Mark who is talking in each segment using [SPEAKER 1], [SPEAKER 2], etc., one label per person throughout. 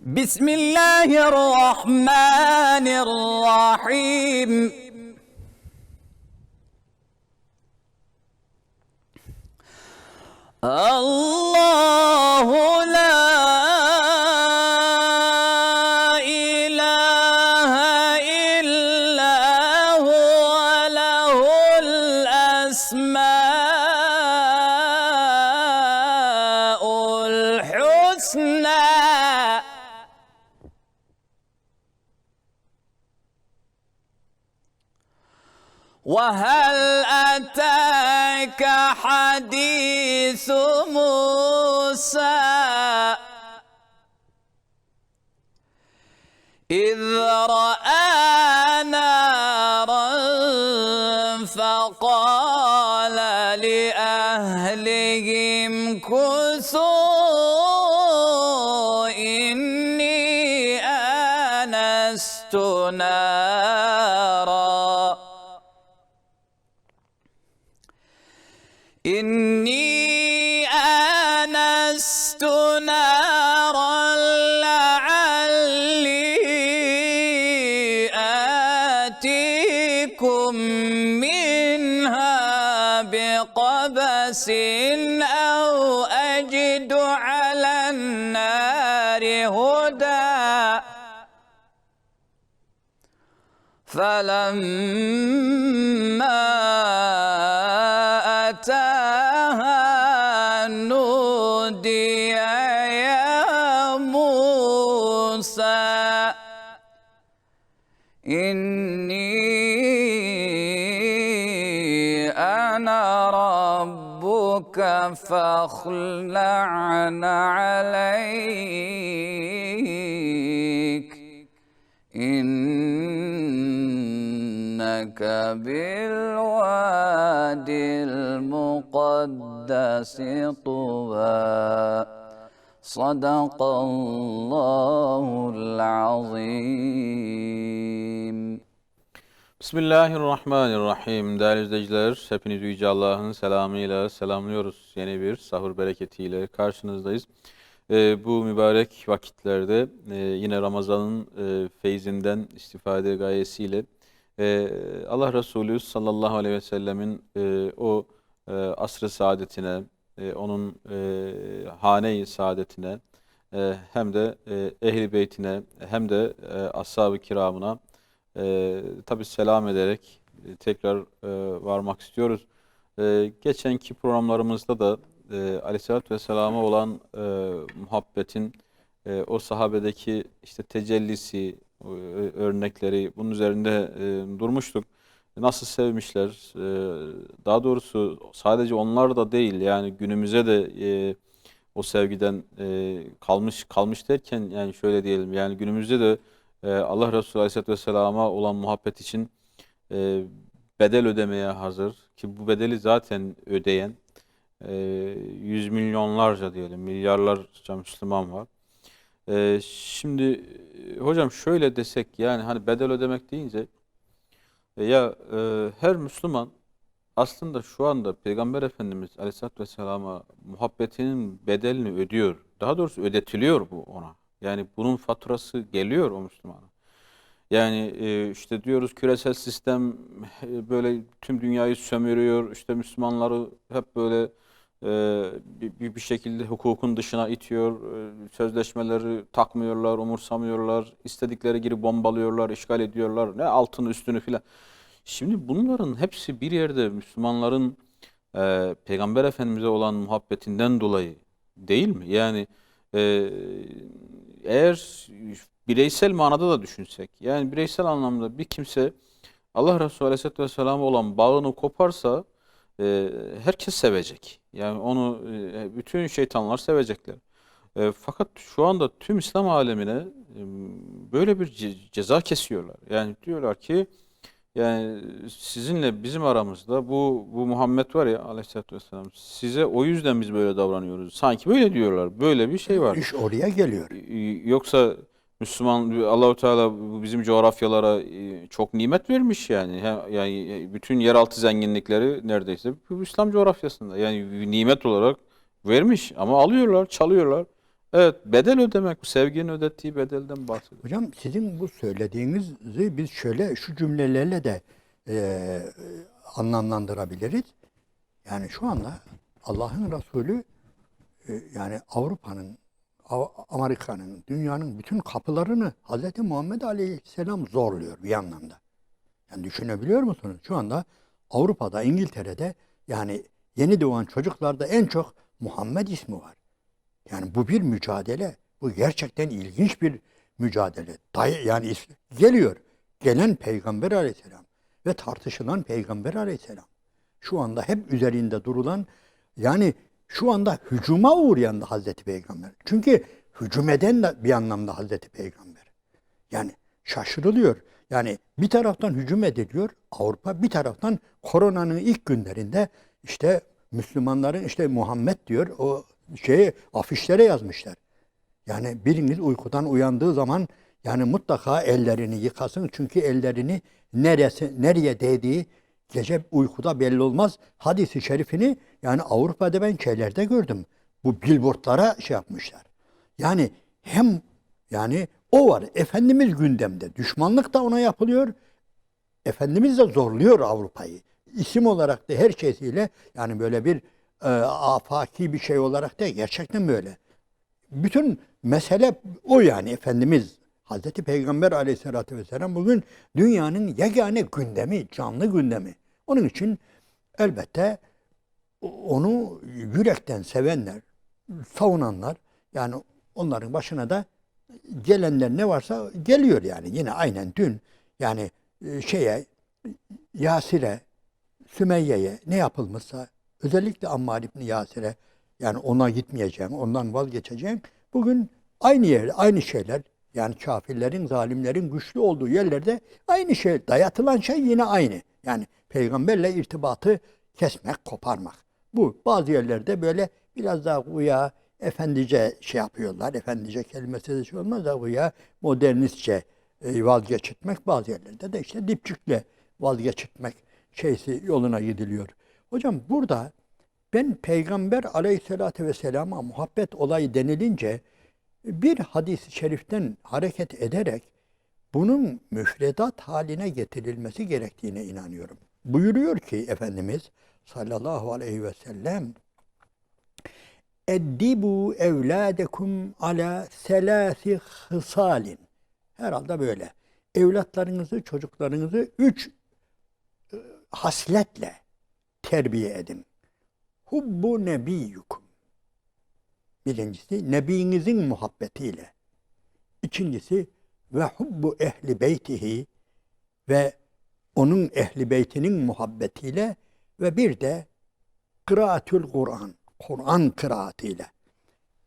[SPEAKER 1] بسم الله الرحمن الرحيم الله لا إله إلا هو له الأسماء الحسنى وهل أتاك حديث موسى إذ رأى نارا فقال لأهلهم كثوا إني آنست نارا لعلي آتيكم منها بقبس أو أجد على النار هدى فلما أتاها نودي يا موسى إني أنا ربك فاخلع عليك إنك بالوادي المقدس طوى صدق الله العظيم.
[SPEAKER 2] Bismillahirrahmanirrahim. Değerli izleyiciler, hepinizi Yüce Allah'ın selamıyla selamlıyoruz. Yeni bir sahur bereketiyle karşınızdayız. Bu mübarek vakitlerde yine Ramazan'ın feyzinden istifade gayesiyle Allah Resulü sallallahu aleyhi ve sellemin o asr-ı saadetine, onun hane-i saadetine, hem de ehl-i beytine, hem de ashab-ı kiramına tabii selam ederek tekrar varmak istiyoruz. Geçenki programlarımızda da Aleyhisselatü Vesselam'a olan muhabbetin o sahabedeki işte tecellisi, örnekleri, bunun üzerinde durmuştuk. Nasıl sevmişler, daha doğrusu sadece onlar da değil, yani günümüze de o sevgiden kalmış derken, yani şöyle diyelim, yani günümüzde de Allah Resulü Aleyhisselatü Vesselam'a olan muhabbet için bedel ödemeye hazır, ki bu bedeli zaten ödeyen yüz milyonlarca diyelim, milyarlarca Müslüman var. Şimdi hocam şöyle desek, yani hani bedel ödemek deyince her Müslüman aslında şu anda Peygamber Efendimiz Aleyhisselatü Vesselam'a muhabbetinin bedelini ödüyor. Daha doğrusu ödetiliyor bu ona. Yani bunun faturası geliyor o Müslümana. Yani işte diyoruz küresel sistem böyle tüm dünyayı sömürüyor. İşte Müslümanları hep böyle bir şekilde hukukun dışına itiyor. Sözleşmeleri takmıyorlar, umursamıyorlar. İstedikleri gibi bombalıyorlar, işgal ediyorlar. Ne altını üstünü filan. Şimdi bunların hepsi bir yerde Müslümanların Peygamber Efendimiz'e olan muhabbetinden dolayı değil mi? Yani eğer bireysel manada da düşünsek, yani bireysel anlamda bir kimse Allah Resulü Aleyhisselatü Vesselam'a olan bağını koparsa herkes sevecek. Yani onu bütün şeytanlar sevecekler. Fakat şu anda tüm İslam alemine böyle bir ceza kesiyorlar. Yani diyorlar ki, yani sizinle bizim aramızda bu Muhammed var ya Aleyhisselatü Vesselam, size o yüzden biz böyle davranıyoruz. Sanki böyle diyorlar. Böyle bir şey var.
[SPEAKER 3] İş oraya geliyor.
[SPEAKER 2] Yoksa Müslüman, Allahu Teala bizim coğrafyalara çok nimet vermiş yani. Yani bütün yeraltı zenginlikleri neredeyse bu İslam coğrafyasında. Yani nimet olarak vermiş ama alıyorlar, çalıyorlar. Evet, bedel ödemek, sevginin ödettiği bedelden bahsediyor.
[SPEAKER 3] Hocam sizin bu söylediğinizi biz şöyle şu cümlelerle de anlamlandırabiliriz. Yani şu anda Allah'ın Resulü yani Avrupa'nın, Amerika'nın, dünyanın bütün kapılarını Hz. Muhammed Aleyhisselam zorluyor bir anlamda. Yani düşünebiliyor musunuz? Şu anda Avrupa'da, İngiltere'de yani yeni doğan çocuklarda en çok Muhammed ismi var. Yani bu bir mücadele. Bu gerçekten ilginç bir mücadele. Yani geliyor. Gelen Peygamber Aleyhisselam ve tartışılan Peygamber Aleyhisselam. Şu anda hep üzerinde durulan yani şu anda hücuma uğrayan da Hazreti Peygamber. Çünkü hücum eden de bir anlamda Hazreti Peygamber. Yani şaşırılıyor. Yani bir taraftan hücum ediliyor Avrupa, bir taraftan koronanın ilk günlerinde işte Müslümanların işte Muhammed diyor o afişlere yazmışlar. Yani biriniz uykudan uyandığı zaman yani mutlaka ellerini yıkasın çünkü ellerini nereye değdiği gece uykuda belli olmaz. Hadis-i şerifini yani Avrupa'da ben şeylerde gördüm. Bu billboardlara yapmışlar. Yani hem yani o var. Efendimiz gündemde. Düşmanlık da ona yapılıyor. Efendimiz de zorluyor Avrupa'yı. İsim olarak da her şeysiyle yani böyle bir afaki bir şey olarak da gerçekten böyle. Bütün mesele o yani Efendimiz. Hazreti Peygamber Aleyhisselatü Vesselam bugün dünyanın yegane gündemi, canlı gündemi. Onun için elbette onu yürekten sevenler, savunanlar yani onların başına da gelenler ne varsa geliyor yani. Yine aynen dün yani Yasir'e, Sümeyye'ye ne yapılmışsa özellikle Ammar İbni Yasir'e yani ona gitmeyeceğim, ondan vazgeçeceğim. Bugün aynı yer, aynı şeyler yani kafirlerin, zalimlerin güçlü olduğu yerlerde aynı şey, dayatılan şey yine aynı. Yani peygamberle irtibatı kesmek, koparmak. Bu bazı yerlerde böyle biraz daha güya efendice yapıyorlar. Efendice kelimesi de olmaz da güya modernistçe vazgeçitmek. Bazı yerlerde de işte dipçikle vazgeçitmek yoluna gidiliyor. Hocam burada ben Peygamber Aleyhisselatü Vesselam'a muhabbet olayı denilince bir hadis-i şeriften hareket ederek bunun müfredat haline getirilmesi gerektiğine inanıyorum. Buyuruyor ki Efendimiz sallallahu aleyhi ve sellem Eddibu evladekum ala selâsi hısalin. Herhalde böyle. Evlatlarınızı, çocuklarınızı 3 hasletle terbiye edin. Hubbu nebiyyukum. Birincisi, nebinizin muhabbetiyle. İkincisi, ve hubbu ehli beytihi ve onun ehli beytinin muhabbetiyle ve bir de kıraatül Kur'an, Kur'an kıraatiyle.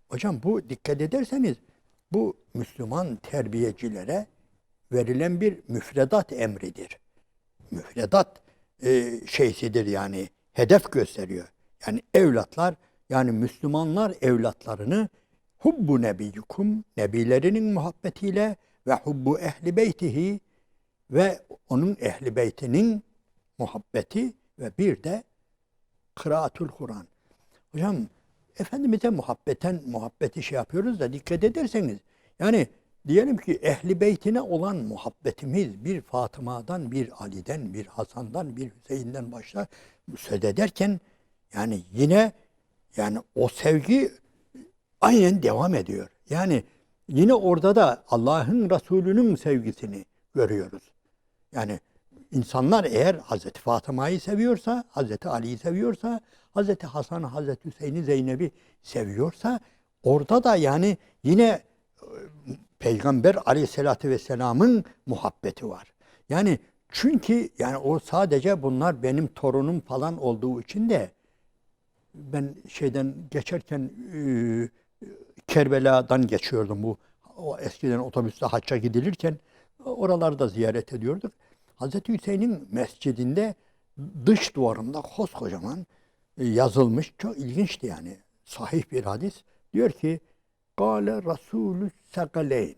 [SPEAKER 3] Hocam bu dikkat ederseniz bu Müslüman terbiyecilere verilen bir müfredat emridir. Müfredat şeysidir yani hedef gösteriyor. Yani evlatlar yani Müslümanlar evlatlarını hubbu nebiyyukum nebilerinin muhabbetiyle ve hubbu ehli beytihi ve onun ehli beytinin muhabbeti ve bir de kıraatül Kur'an. Hocam Efendimiz'e muhabbeti yapıyoruz da dikkat ederseniz yani diyelim ki ehli beytine olan muhabbetimiz bir Fatıma'dan, bir Ali'den, bir Hasan'dan, bir Hüseyin'den başlar söz ederken yani yine yani o sevgi aynen devam ediyor. Yani yine orada da Allah'ın Resulü'nün sevgisini görüyoruz. Yani insanlar eğer Hazreti Fatıma'yı seviyorsa, Hazreti Ali'yi seviyorsa, Hazreti Hasan'ı, Hazreti Hüseyin'i, Zeynep'i seviyorsa orada da yani yine Peygamber Aleyhisselatü Vesselam'ın muhabbeti var. Yani çünkü yani o sadece bunlar benim torunum falan olduğu için de ben geçerken Kerbela'dan geçiyordum bu. O eskiden otobüste hacca gidilirken oralarda ziyaret ediyorduk. Hazreti Hüseyin'in mescidinde dış duvarında koskocaman yazılmış. Çok ilginçti yani. Sahih bir hadis. Diyor ki Kâle Rasûlü Segaleyn.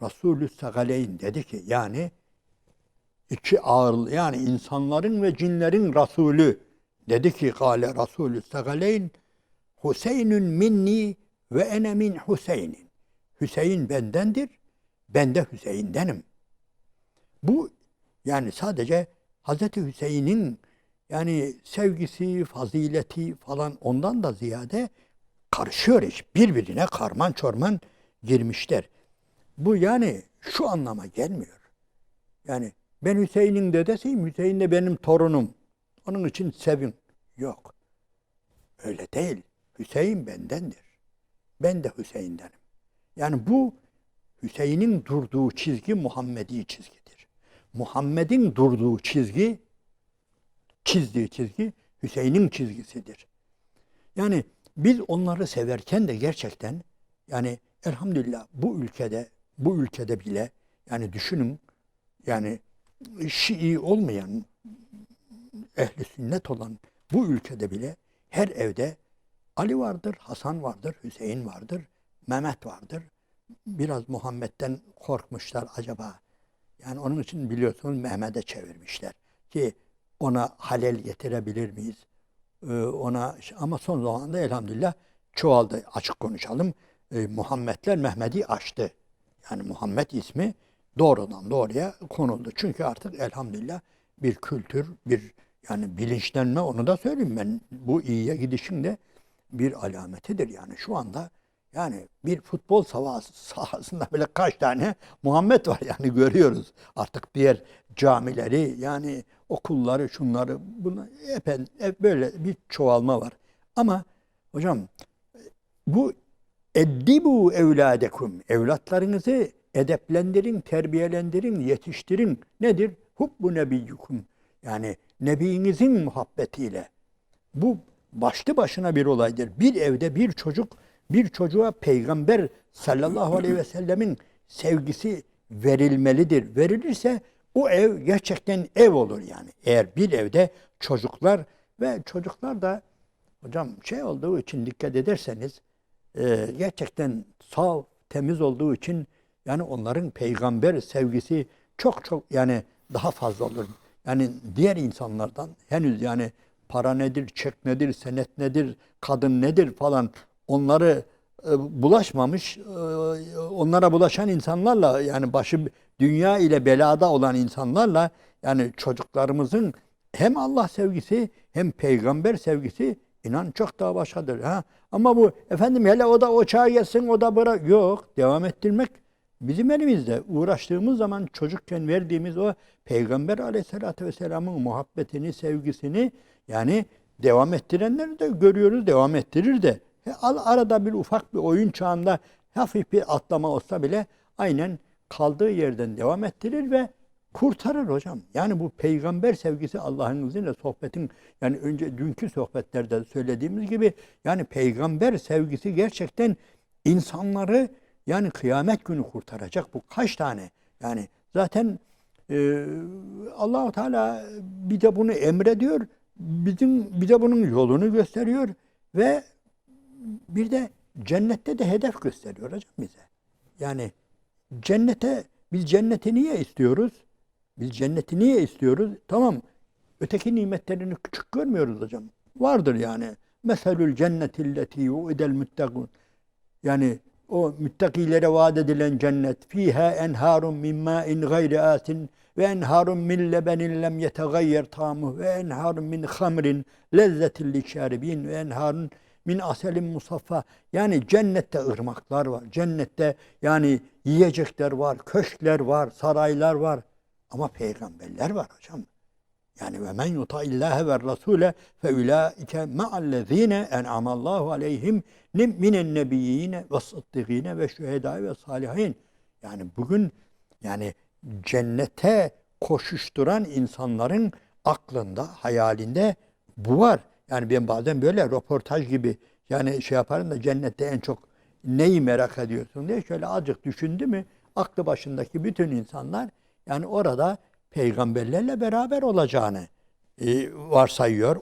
[SPEAKER 3] Rasûlü Segaleyn dedi ki yani iki ağır yani insanların ve cinlerin Resulü dedi ki Kâle Rasûlü Segaleyn Hüseyinün minni ve ene min Hüseyin'in. Hüseyin bendendir, ben de Hüseyin'denim. Bu yani sadece Hazreti Hüseyin'in yani sevgisi, fazileti falan ondan da ziyade karışıyor iş. Birbirine karman çorman girmişler. Bu yani şu anlama gelmiyor. Yani ben Hüseyin'in dedesiyim, Hüseyin de benim torunum. Onun için sevin. Yok. Öyle değil. Hüseyin bendendir. Ben de Hüseyin'denim. Yani bu Hüseyin'in durduğu çizgi Muhammedi çizgidir. Muhammed'in durduğu çizgi, çizdiği çizgi Hüseyin'in çizgisidir. Yani biz onları severken de gerçekten yani elhamdülillah bu ülkede bile yani düşünün yani Şii olmayan ehli sünnet olan bu ülkede bile her evde Ali vardır, Hasan vardır, Hüseyin vardır, Mehmet vardır. Biraz Muhammed'den korkmuşlar acaba. Yani onun için biliyorsunuz Mehmet'e çevirmişler ki ona halel getirebilir miyiz? Ama son zamanlarda elhamdülillah çoğaldı. Açık konuşalım. Muhammedler Mehmet'i aştı. Yani Muhammed ismi doğrudan doğruya konuldu. Çünkü artık elhamdülillah bir kültür, bir yani bilinçlenme, onu da söyleyeyim ben. Bu iyiye gidişin de bir alametidir. Yani şu anda yani bir futbol sahasında bile kaç tane Muhammed var yani görüyoruz. Artık diğer camileri yani okulları şunları bunu hep böyle bir çoğalma var. Ama hocam bu eddibu evladekum, evlatlarınızı edeplendirin, terbiyelendirin, yetiştirin. Nedir? Hubbu nebiyyukum. Yani nebiyinizin muhabbetiyle. Bu başlı başına bir olaydır. Bir evde bir çocuğa Peygamber sallallahu aleyhi ve sellemin sevgisi verilmelidir. Verilirse o ev gerçekten ev olur yani. Eğer bir evde çocuklar ve çocuklar da hocam şey olduğu için dikkat ederseniz gerçekten saf, temiz olduğu için yani onların peygamber sevgisi çok yani daha fazla olur. Yani diğer insanlardan henüz yani para nedir, çek nedir, senet nedir, kadın nedir falan onları bulaşmamış, onlara bulaşan insanlarla yani başı dünya ile belada olan insanlarla yani çocuklarımızın hem Allah sevgisi hem peygamber sevgisi inan çok daha başkadır. Ha? Ama bu efendim hele o da o çağa gelsin o da bırak. Yok, devam ettirmek bizim elimizde. Uğraştığımız zaman çocukken verdiğimiz o Peygamber aleyhissalatü vesselamın muhabbetini, sevgisini yani devam ettirenleri de görüyoruz, devam ettirir de. Arada bir ufak bir oyun çağında hafif bir atlama olsa bile aynen kaldığı yerden devam ettirir ve kurtarır hocam. Yani bu peygamber sevgisi Allah'ın izniyle sohbetin yani önce dünkü sohbetlerde söylediğimiz gibi yani peygamber sevgisi gerçekten insanları yani kıyamet günü kurtaracak. Bu kaç tane? Yani zaten Allah-u Teala bir de bunu emrediyor. Bize bunun yolunu gösteriyor ve bir de cennette de hedef gösteriyor hocam bize. Yani biz cenneti niye istiyoruz? Biz cenneti niye istiyoruz? Tamam. Öteki nimetlerini küçük görmüyoruz hocam. Vardır yani. Meselül cennetilleti yu'idel müttegûn. Yani o müttakilere vaat edilen cennet. Fiha enharun min ma'in gayri asin ve enharun min lebenin lem yetegayyer ta'muh ve enharun min hamrin lezzetil lişaribin ve enharun min aselin musaffa. Yani cennette ırmaklar var. Cennette yani yiyecekler var, köşkler var, saraylar var. Ama peygamberler var hocam. Yani ve men yuta illahe ve rasule fe ulaike ma'allezine en'amallahu aleyhim minen nebiyyine ve sıddıkine ve şühedâ ve salihin. Yani bugün yani cennete koşuşturan insanların aklında, hayalinde bu var. Yani ben bazen böyle röportaj gibi yani şey yaparım da cennette en çok neyi merak ediyorsun diye şöyle azıcık düşündü mü aklı başındaki bütün insanlar yani orada peygamberlerle beraber olacağını varsayıyor.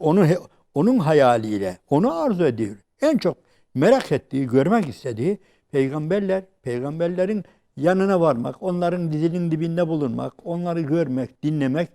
[SPEAKER 3] Onun hayaliyle, onu arzu ediyor. En çok merak ettiği, görmek istediği peygamberlerin yanına varmak, onların dizinin dibinde bulunmak, onları görmek, dinlemek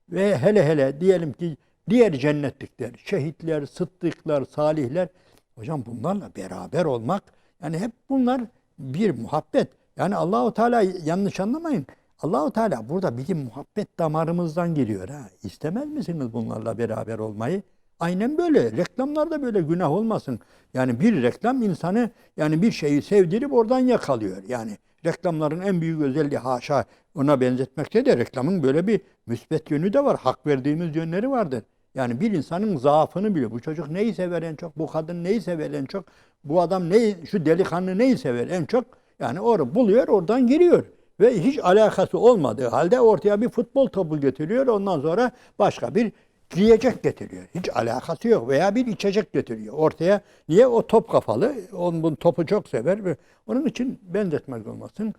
[SPEAKER 3] ve hele diyelim ki diğer cennetlikler, şehitler, sıddıklar, salihler, hocam bunlarla beraber olmak Yani hep bunlar bir muhabbet. Yani Allahu Teala yanlış anlamayın. Allahu Teala burada bizim muhabbet damarımızdan giriyor ha. İstemez misiniz bunlarla beraber olmayı? Aynen böyle. Reklamlarda böyle günah olmasın. Yani bir reklam insanı yani bir şeyi sevdirip oradan yakalıyor. Yani reklamların en büyük özelliği haşa ona benzetmekte de reklamın böyle bir müsbet yönü de var. Hak verdiğimiz yönleri vardır. Yani bir insanın zaafını biliyor. Bu çocuk neyi sever en çok? Bu kadın neyi sever en çok? Bu adam neyi, şu delikanlı neyi sever en çok? Yani onu buluyor, oradan giriyor. Ve hiç alakası olmadığı halde ortaya bir futbol topu getiriyor. Ondan sonra başka bir yiyecek getiriyor. Hiç alakası yok. Veya bir içecek getiriyor. Ortaya niye o top kafalı? Onun topu çok sever. Onun için benzetmek olmasın.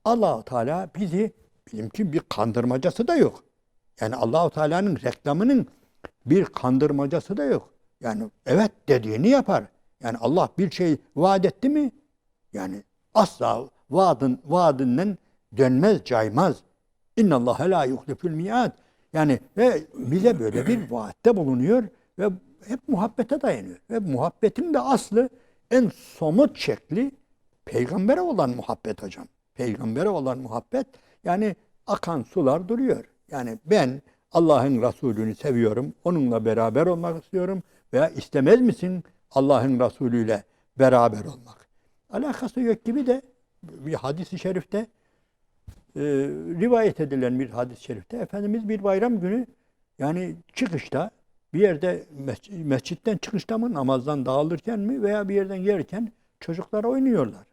[SPEAKER 3] Allah-u Teala bizi bizimki bir kandırmacası da yok. Yani Allah-u Teala'nın reklamının bir kandırmacası da yok. Yani evet dediğini yapar. Yani Allah bir şey vaat etti mi? Yani asla vaadinden dönmez, caymaz. İnnallâhe lâ yuhlifül mi'ad. Yani ve bize böyle bir vaatte bulunuyor ve hep muhabbete dayanıyor. Ve muhabbetin de aslı en somut şekli peygambere olan muhabbet hocam. Peygambere olan muhabbet yani akan sular duruyor. Yani ben Allah'ın Resulü'nü seviyorum. Onunla beraber olmak istiyorum. Veya istemez misin Allah'ın Resulü'yle beraber olmak? Alakası yok gibi de bir hadis-i şerifte rivayet edilen bir hadis-i şerifte Efendimiz bir bayram günü yani çıkışta bir yerde mescitten çıkışta mı namazdan dağılırken mi veya bir yerden gelirken çocuklar oynuyorlar.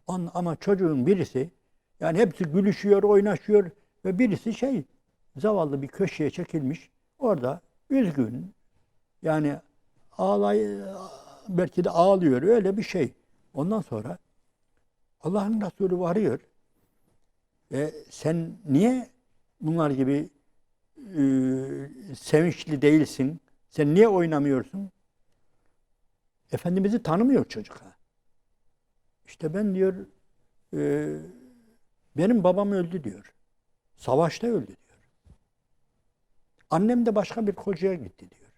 [SPEAKER 3] Ama çocuğun birisi yani hepsi gülüşüyor, oynaşıyor ve birisi zavallı bir köşeye çekilmiş. Orada üzgün yani belki de ağlıyor öyle bir şey. Ondan sonra Allah'ın Resulü varıyor. Sen niye bunlar gibi sevinçli değilsin? Sen niye oynamıyorsun? Efendimiz'i tanımıyor çocuk. İşte ben diyor benim babam öldü diyor. Savaşta öldü diyor. Annem de başka bir kocaya gitti diyor.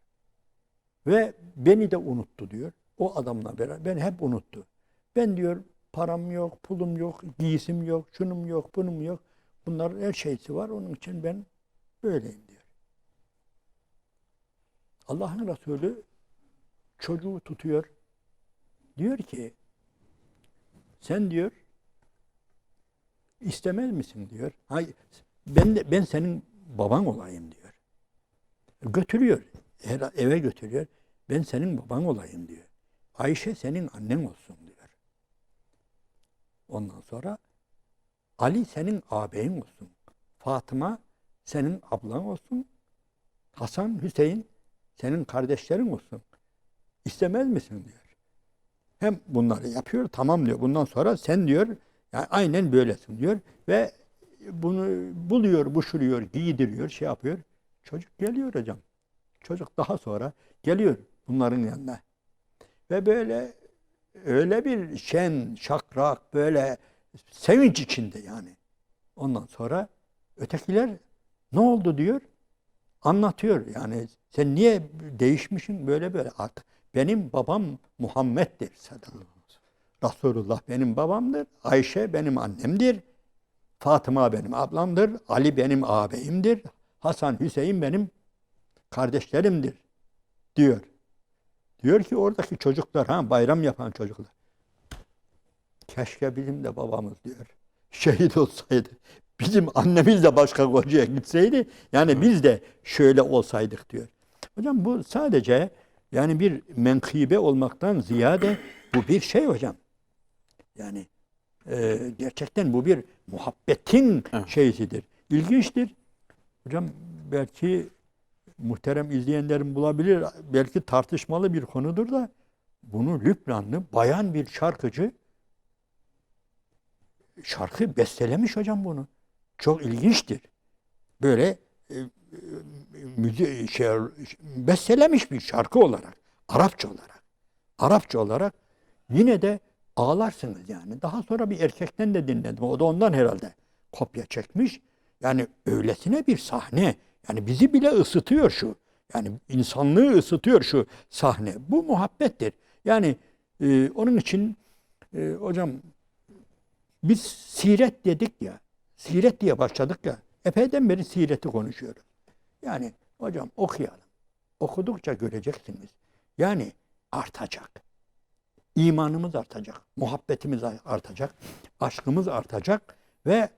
[SPEAKER 3] Ve beni de unuttu diyor. O adamla beraber beni hep unuttu. Ben diyor param yok, pulum yok, giysim yok, şunum yok, bunum yok. Bunların her şeysi var. Onun için ben böyleyim diyor. Allah'ın Resulü çocuğu tutuyor. Diyor ki sen diyor istemez misin diyor. Hayır, ben senin baban olayım diyor. Götürüyor. Eve götürüyor. Ben senin baban olayım diyor. Ayşe senin annen olsun diyor. Ondan sonra Ali senin ağabeyin olsun. Fatıma senin ablan olsun. Hasan, Hüseyin senin kardeşlerin olsun. İstemez misin diyor. Hem bunları yapıyor, tamam diyor. Bundan sonra sen diyor, yani aynen böylesin diyor. Ve bunu buluyor, buşuruyor, giydiriyor, şey yapıyor. Çocuk geliyor hocam. Çocuk daha sonra geliyor bunların yanına. Ve böyle öyle bir şen, şakrak, böyle sevinç içinde yani. Ondan sonra ötekiler ne oldu diyor. Anlatıyor yani sen niye değişmişsin böyle artık. Benim babam Muhammed'dir. Resulullah benim babamdır. Ayşe benim annemdir. Fatıma benim ablamdır. Ali benim ağabeyimdir. Hasan, Hüseyin benim kardeşlerimdir diyor. Diyor ki oradaki çocuklar, bayram yapan çocuklar. Keşke bizim de babamız diyor. Şehit olsaydı. Bizim annemiz de başka kocaya gitseydi. Yani biz de şöyle olsaydık diyor. Hocam bu sadece yani bir menkıbe olmaktan ziyade bu bir şey hocam. Yani gerçekten bu bir muhabbetin şeysidir. İlginçtir. Hocam belki muhterem izleyenlerim bulabilir. Belki tartışmalı bir konudur da bunu Lübnanlı bayan bir şarkıcı şarkı bestelemiş hocam bunu. Çok ilginçtir. Böyle bestelemiş bir şarkı olarak, Arapça olarak yine de ağlarsınız yani. Daha sonra bir erkekten de dinledim. O da ondan herhalde kopya çekmiş. Yani öylesine bir sahne. Yani bizi bile ısıtıyor şu. Yani insanlığı ısıtıyor şu sahne. Bu muhabbettir. Yani Onun için hocam biz siret dedik ya, siret diye başladık ya, epeyden beri sireti konuşuyoruz. Yani hocam okuyalım. Okudukça göreceksiniz. Yani artacak. İmanımız artacak. Muhabbetimiz artacak. Aşkımız artacak ve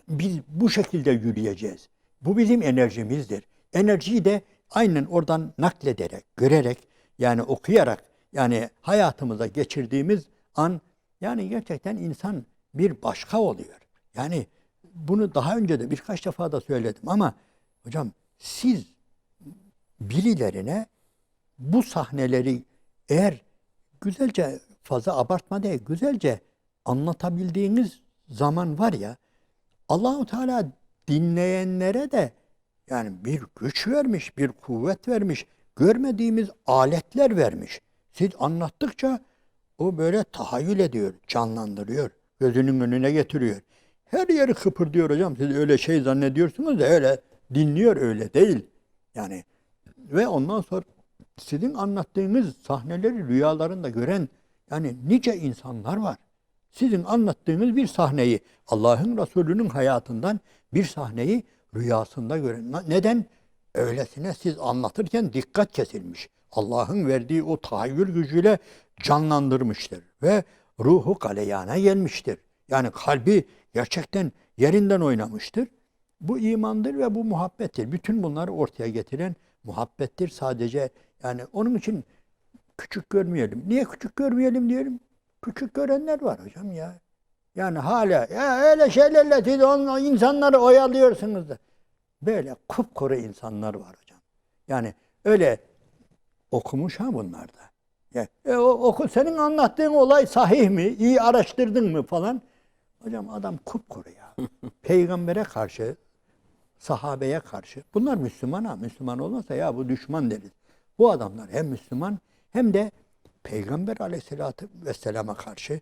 [SPEAKER 3] biz bu şekilde yürüyeceğiz. Bu bizim enerjimizdir. Enerjiyi de aynen oradan naklederek, görerek, yani okuyarak, yani hayatımıza geçirdiğimiz an, yani gerçekten insan bir başka oluyor. Yani bunu daha önce de birkaç defa da söyledim ama hocam siz birilerine bu sahneleri eğer güzelce, fazla abartma değil, güzelce anlatabildiğiniz zaman var ya, Allahu Teala dinleyenlere de yani bir güç vermiş, bir kuvvet vermiş, görmediğimiz aletler vermiş. Siz anlattıkça o böyle tahayyül ediyor, canlandırıyor, gözünün önüne getiriyor. Her yeri kıpırdıyor hocam. Siz öyle şey zannediyorsunuz da öyle dinliyor, öyle değil. Yani ve ondan sonra sizin anlattığınız sahneleri rüyalarında gören yani nice insanlar var. Sizin anlattığınız bir sahneyi, Allah'ın Resulü'nün hayatından bir sahneyi rüyasında gören. Neden? Öylesine siz anlatırken dikkat kesilmiş. Allah'ın verdiği o tahayyül gücüyle canlandırmıştır. Ve ruhu galeyana gelmiştir. Yani kalbi gerçekten yerinden oynamıştır. Bu imandır ve bu muhabbettir. Bütün bunları ortaya getiren muhabbettir sadece. Yani onun için küçük görmeyelim. Niye küçük görmeyelim diyorum? Küçük görenler var hocam ya. Yani hala ya öyle şeylerle siz insanları oyalıyorsunuz da. Böyle kupkuru insanlar var hocam. Yani öyle okumuş ha bunlar da. Ya, senin anlattığın olay sahih mi? İyi araştırdın mı falan. Hocam adam kupkuru ya. Peygambere karşı, sahabeye karşı. Bunlar Müslüman ha. Müslüman olmasa ya bu düşman deriz. Bu adamlar hem Müslüman hem de Peygamber Aleyhisselatü Vesselam'a karşı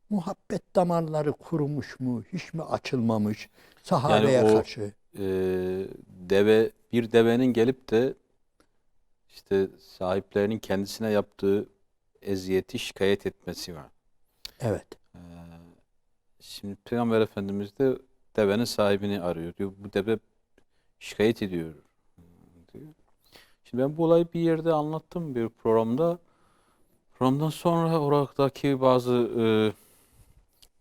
[SPEAKER 3] muhabbet damarları kurumuş mu, hiç mi açılmamış sahabeye
[SPEAKER 2] Yani o
[SPEAKER 3] karşı.
[SPEAKER 2] bir devenin gelip de işte sahiplerinin kendisine yaptığı eziyeti şikayet etmesi var.
[SPEAKER 3] Evet.
[SPEAKER 2] Şimdi Peygamber Efendimiz de devenin sahibini arıyor. Diyor bu deve şikayet ediyor diyor. Şimdi ben bu olayı bir yerde anlattım bir programda. Programdan sonra oradaki bazı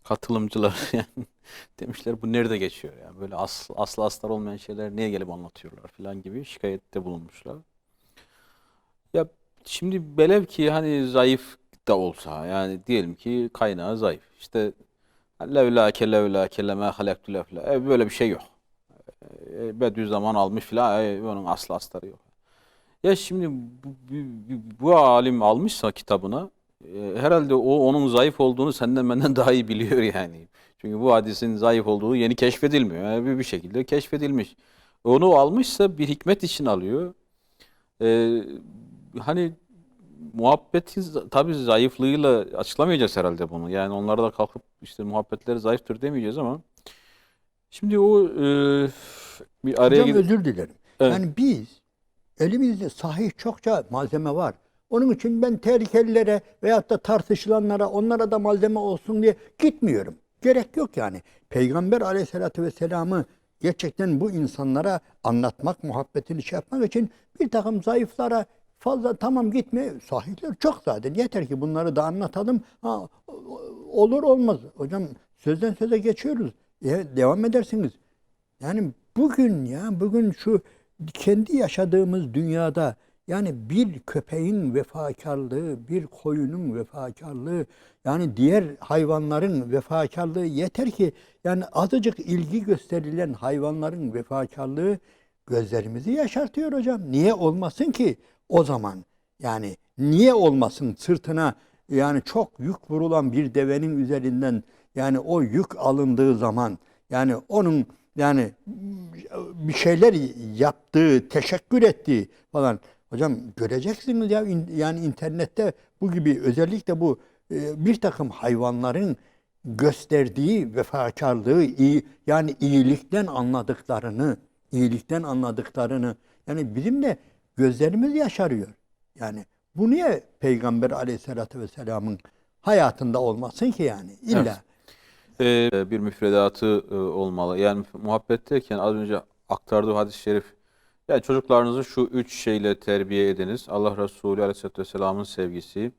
[SPEAKER 2] katılımcılar yani demişler bu nerede geçiyor yani böyle aslı astar olmayan şeyler niye gelip anlatıyorlar falan gibi şikayette bulunmuşlar. Ya şimdi velev ki hani zayıf da olsa yani diyelim ki kaynağı zayıf. İşte levlâke lemâ halektu leflâ. Böyle bir şey yok. Bediüzzaman almış filan onun aslı astarı yok. Ya şimdi bu alim almışsa kitabına herhalde o onun zayıf olduğunu senden benden daha iyi biliyor yani. Çünkü bu hadisin zayıf olduğu yeni keşfedilmiyor. Yani bir şekilde keşfedilmiş. Onu almışsa bir hikmet için alıyor. Hani muhabbetin tabii zayıflığıyla açıklamayacağız herhalde bunu. Yani onlara da kalkıp işte muhabbetleri zayıftır demeyeceğiz ama şimdi o bir araya
[SPEAKER 3] Hocam
[SPEAKER 2] gidip
[SPEAKER 3] özür dilerim.
[SPEAKER 2] evet.
[SPEAKER 3] Yani biz elimizde sahih çokça malzeme var. Onun için ben tehlikelilere veyahut da tartışılanlara onlara da malzeme olsun diye gitmiyorum. Gerek yok yani. Peygamber Aleyhisselatü Vesselam'ı gerçekten bu insanlara anlatmak, muhabbetini şey yapmak için bir takım zayıflara fazla tamam gitme. Sahihler çok zaten. Yeter ki bunları da anlatalım. Ha, olur olmaz. Hocam sözden söze geçiyoruz. Devam edersiniz. Yani bugün şu kendi yaşadığımız dünyada yani bir köpeğin vefakarlığı, bir koyunun vefakarlığı, yani diğer hayvanların vefakarlığı yeter ki yani azıcık ilgi gösterilen hayvanların vefakarlığı gözlerimizi yaşartıyor hocam. Niye olmasın ki o zaman? Yani niye olmasın sırtına yani çok yük vurulan bir devenin üzerinden yani o yük alındığı zaman yani onun yani bir şeyler yaptığı, teşekkür ettiği falan. Hocam göreceksiniz ya yani internette bu gibi özellikle bu bir takım hayvanların gösterdiği vefakarlığı, yani iyilikten anladıklarını yani bizim de gözlerimiz yaşarıyor. Yani Bu niye Peygamber Aleyhisselatü Vesselam'ın hayatında olmasın ki yani? İlla.
[SPEAKER 2] Bir müfredatı olmalı. Yani muhabbet derken az önce aktardığı hadis-i şerif, yani çocuklarınızı şu üç şeyle terbiye ediniz. Allah Resulü Aleyhisselatü Vesselam'ın sevgisi,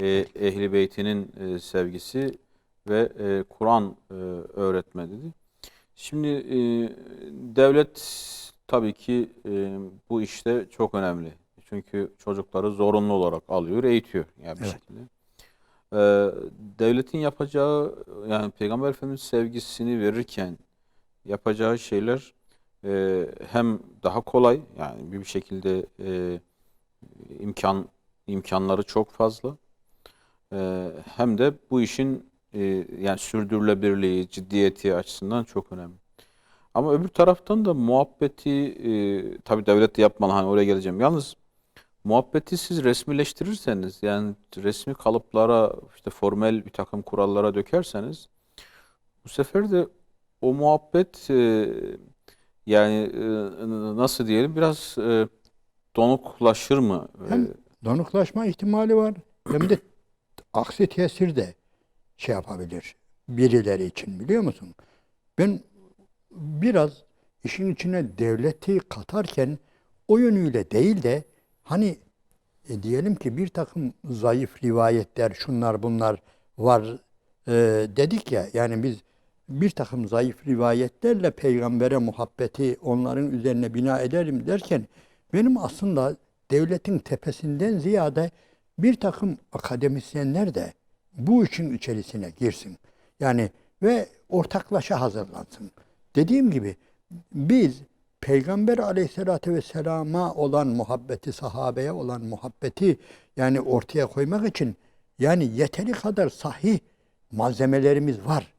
[SPEAKER 2] Ehl-i Beyt'inin sevgisi ve Kur'an öğretme dedi. Şimdi devlet tabii ki bu işte çok önemli. Çünkü çocukları zorunlu olarak alıyor, eğitiyor yani bir
[SPEAKER 3] Evet.
[SPEAKER 2] şekilde. Devletin yapacağı, yani Peygamber Efendimiz sevgisini verirken yapacağı şeyler hem daha kolay, yani bir şekilde imkanları çok fazla, hem de bu işin yani sürdürülebilirliği, ciddiyeti açısından çok önemli. Ama öbür taraftan da muhabbeti tabii devlet de yapmalı, hani oraya geleceğim. Yalnız muhabbeti siz resmileştirirseniz, yani resmi kalıplara, işte formel bir takım kurallara dökerseniz, bu sefer de o muhabbet yani nasıl diyelim, biraz donuklaşır mı?
[SPEAKER 3] Hem donuklaşma ihtimali var hem de aksi tesir de şey yapabilir birileri için, biliyor musun? Ben biraz işin içine devleti katarken o yönüyle değil de hani diyelim ki bir takım zayıf rivayetler, şunlar bunlar var dedik ya, yani biz bir takım zayıf rivayetlerle peygambere muhabbeti onların üzerine bina ederim derken, benim aslında devletin tepesinden ziyade bir takım akademisyenler de bu işin içerisine girsin. Yani ve ortaklaşa hazırlansın. Dediğim gibi biz Peygamber Aleyhisselatü Vesselam'a olan muhabbeti, sahabeye olan muhabbeti yani ortaya koymak için yani yeteri kadar sahih malzemelerimiz var.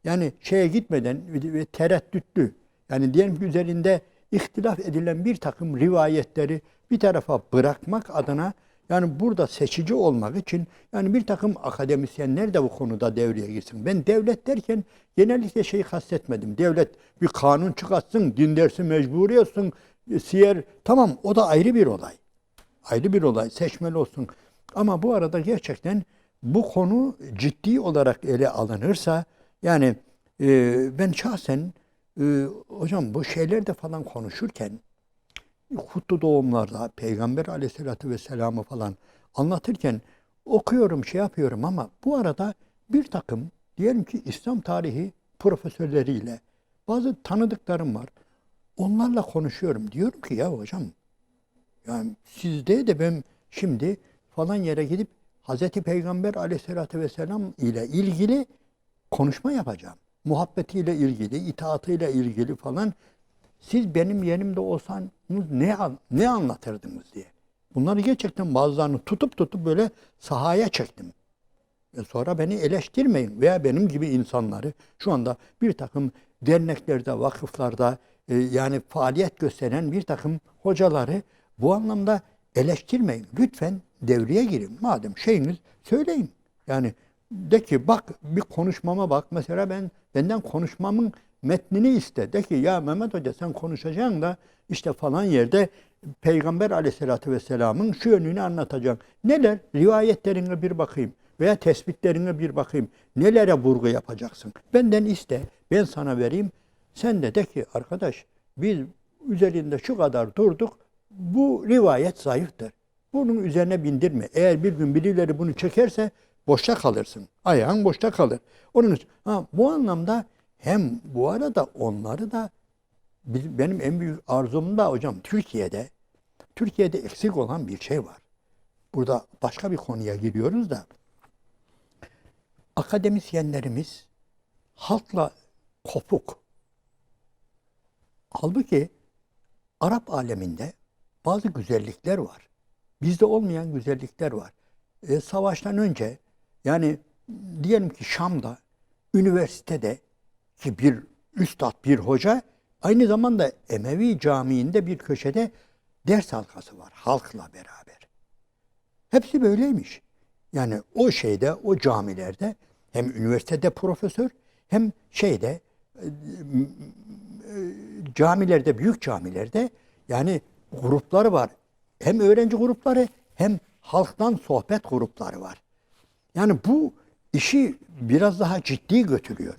[SPEAKER 3] Yani şeye gitmeden ve tereddütlü, yani diyelim ki üzerinde ihtilaf edilen bir takım rivayetleri bir tarafa bırakmak adına, yani burada seçici olmak için yani bir takım akademisyenler de bu konuda devreye girsin. Ben devlet derken genellikle şeyi kastetmedim. Devlet bir kanun çıkartsın, din dersi mecburi olsun, siyer, tamam, o da ayrı bir olay. Ayrı bir olay, seçmeli olsun. Ama bu arada gerçekten bu konu ciddi olarak ele alınırsa, yani ben şahsen hocam bu şeylerde falan konuşurken, kutlu doğumlarda Peygamber Aleyhisselatü Vesselam'ı falan anlatırken okuyorum, şey yapıyorum, ama bu arada bir takım diyelim ki İslam tarihi profesörleriyle bazı tanıdıklarım var. Onlarla konuşuyorum. Diyorum ki ya hocam, yani sizde de ben şimdi falan yere gidip Hazreti Peygamber Aleyhisselatü Vesselam ile ilgili konuşma yapacağım. Muhabbetiyle ilgili, itaatıyla ilgili falan. Siz benim yerimde olsanız ne anlatırdınız diye. Bunları gerçekten bazılarını tutup böyle sahaya çektim. Sonra beni eleştirmeyin veya benim gibi insanları şu anda bir takım derneklerde, vakıflarda yani faaliyet gösteren bir takım hocaları bu anlamda eleştirmeyin. Lütfen devreye girin. Madem şeyiniz, söyleyin. Yani de ki bak, bir konuşmama bak. Mesela benden konuşmamın metnini iste. De ki ya Mehmet Hoca, sen konuşacaksın da işte falan yerde Peygamber Aleyhisselatü Vesselam'ın şu yönünü anlatacaksın. Neler? Rivayetlerine bir bakayım veya tespitlerine bir bakayım. Nelere vurgu yapacaksın? Benden iste. Ben sana vereyim. Sen de ki arkadaş, biz üzerinde şu kadar durduk. Bu rivayet zayıftır. Bunun üzerine bindirme. Eğer bir gün birileri bunu çekerse boşta kalırsın. Ayağın boşta kalır. Onun için bu anlamda hem bu arada onları da benim en büyük arzum da hocam Türkiye'de eksik olan bir şey var. Burada başka bir konuya giriyoruz da, akademisyenlerimiz halkla kopuk. Halbuki Arap aleminde bazı güzellikler var. Bizde olmayan güzellikler var. Savaştan önce, yani diyelim ki Şam'da, üniversitede ki bir üstad, bir hoca, aynı zamanda Emevi Camii'nde bir köşede ders halkası var halkla beraber. Hepsi böyleymiş. Yani o şeyde, o camilerde hem üniversitede profesör hem şeyde camilerde, büyük camilerde yani grupları var. Hem öğrenci grupları hem halktan sohbet grupları var. Yani bu işi biraz daha ciddi götürüyor.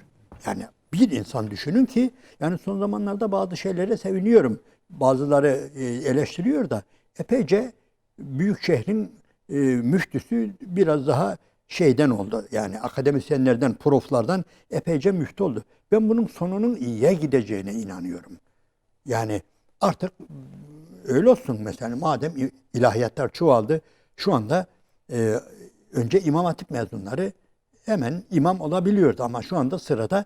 [SPEAKER 3] Yani bir insan düşünün ki yani son zamanlarda bazı şeylere seviniyorum. Bazıları eleştiriyor da epeyce büyük şehrin müftüsü biraz daha şeyden oldu. Yani akademisyenlerden, proflardan epeyce müftü oldu. Ben bunun sonunun iyiye gideceğine inanıyorum. Yani artık öyle olsun mesela madem ilahiyatlar çoğaldı şu anda önce İmam Hatip mezunları hemen imam olabiliyordu ama şu anda sırada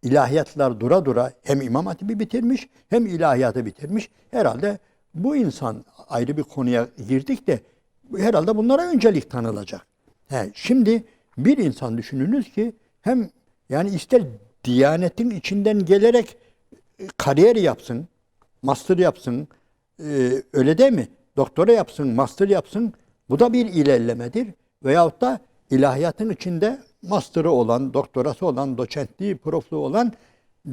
[SPEAKER 3] ilahiyatlar dura dura hem İmam Hatip'i bitirmiş hem ilahiyatı bitirmiş. Herhalde bu insan ayrı bir konuya girdik de herhalde bunlara öncelik tanılacak. Şimdi bir insan düşününüz ki hem yani ister Diyanetin içinden gelerek kariyer yapsın, master yapsın, öyle değil mi? Doktora yapsın, master yapsın. Bu da bir ilerlemedir. Veyahut da ilahiyatın içinde master'ı olan, doktorası olan, doçentliği, profluğu olan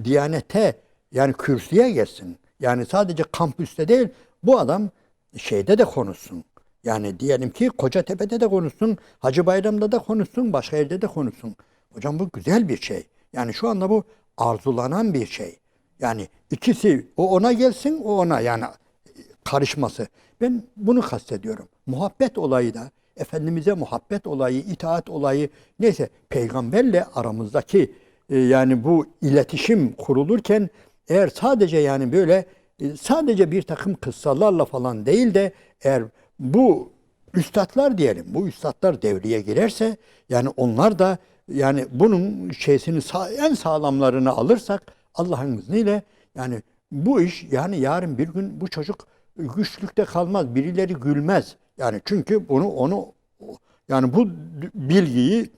[SPEAKER 3] Diyanete yani kürsüye gelsin. Yani sadece kampüste değil, bu adam şeyde de konuşsun. Yani diyelim ki Kocatepe'de de konuşsun, Hacı Bayram'da da konuşsun, başka yerde de konuşsun. Hocam bu güzel bir şey. Yani şu anda bu arzulanan bir şey. Yani ikisi o ona gelsin, o ona yani karışması. Ben bunu kastediyorum. Muhabbet olayı da, Efendimiz'e muhabbet olayı, itaat olayı neyse peygamberle aramızdaki yani bu iletişim kurulurken eğer sadece yani böyle sadece bir takım kıssalarla falan değil de eğer bu üstadlar diyelim, bu üstadlar devreye girerse yani onlar da yani bunun şeysini en sağlamlarını alırsak Allah'ın izniyle yani bu iş yani yarın bir gün bu çocuk güçlükte kalmaz, birileri gülmez. Yani çünkü onu yani bu bilgiyi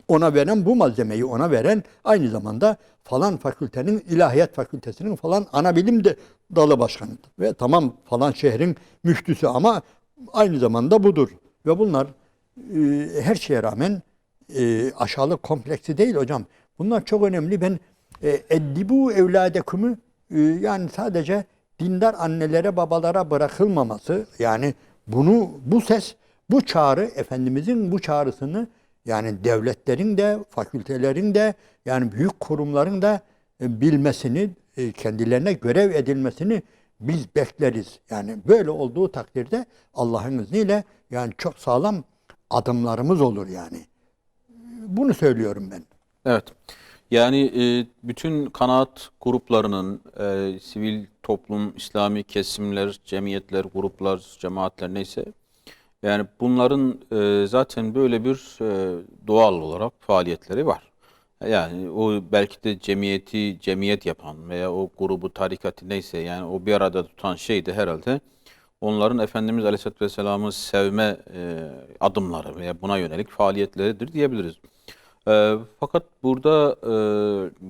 [SPEAKER 3] ona veren, bu malzemeyi ona veren aynı zamanda falan fakültenin, ilahiyat fakültesinin falan ana bilim de dalı başkanı ve tamam falan şehrin müftüsü ama aynı zamanda budur. Ve bunlar her şeye rağmen aşağılık kompleksi değil hocam. Bunlar çok önemli. Ben eddibu evladekümü yani sadece dindar annelere babalara bırakılmaması yani bu ses bu çağrı Efendimizin bu çağrısını yani devletlerin de fakültelerin de yani büyük kurumların da bilmesini kendilerine görev edilmesini biz bekleriz. Yani böyle olduğu takdirde Allah'ın izniyle yani çok sağlam adımlarımız olur yani. Bunu söylüyorum ben.
[SPEAKER 2] Evet. Yani bütün kanaat gruplarının, sivil toplum, İslami kesimler, cemiyetler, gruplar, cemaatler neyse yani bunların zaten böyle bir doğal olarak faaliyetleri var. Yani o belki de cemiyet yapan veya o grubu, tarikatı neyse yani o bir arada tutan şey de herhalde onların Efendimiz Aleyhisselatü Vesselam'ı sevme adımları veya buna yönelik faaliyetleridir diyebiliriz. Fakat burada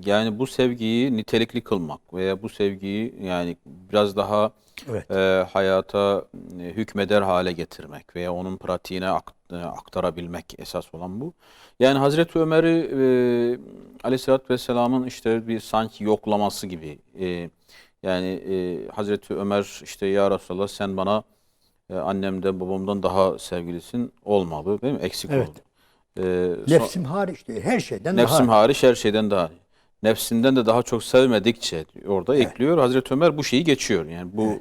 [SPEAKER 2] yani bu sevgiyi nitelikli kılmak veya bu sevgiyi yani biraz daha
[SPEAKER 3] Evet.
[SPEAKER 2] hayata hükmeder hale getirmek veya onun pratiğine aktarabilmek esas olan bu. Yani Hazreti Ömer'i Aleyhisselatü Vesselam'ın işte bir sanki yoklaması gibi yani Hazreti Ömer işte ya Resulallah sen bana annemden babamdan daha sevgilisin olmadı değil mi? Eksik
[SPEAKER 3] Evet.
[SPEAKER 2] oldu.
[SPEAKER 3] Nefsim hariç değil, her şeyden
[SPEAKER 2] Nefsim
[SPEAKER 3] daha.
[SPEAKER 2] hariç her şeyden daha. Nefsinden de daha çok sevmedikçe orada ekliyor. Hazreti Ömer bu şeyi geçiyor. Yani bu